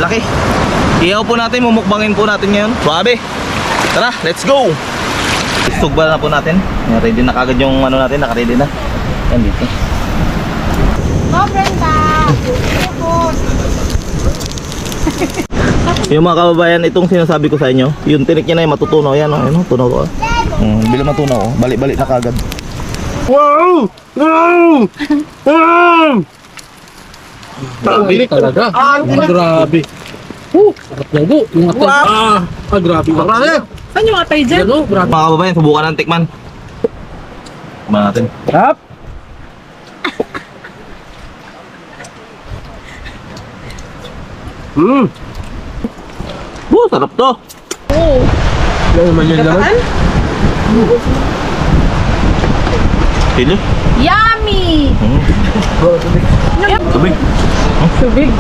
Malaki. Ihaw po natin, mumukbangin po natin ngayon. Suabe. Tara, let's go. Sugba na po natin. Yan, ready na kagad yung ano natin, naka-ready na. Yan dito. Oh, Brenda! Yung mga kababayan, itong sinasabi ko sa inyo, yung tinik niya na yung matutunaw. Yan o, yun o, tunaw ko. Bila matunaw o, balik-balik na kagad. Wow! Wow! Wow! Grabe talaga. Grabe. Sarap na po. Yung atay. Grabe. Marami! Saan yung atay dyan? Ano? Grabe. Mga kababayan, subukan ng tikman. Tikman natin. Sarap. Sarap to. Yung naman yun naman. Sili? Yummy! Tubig. Tubig.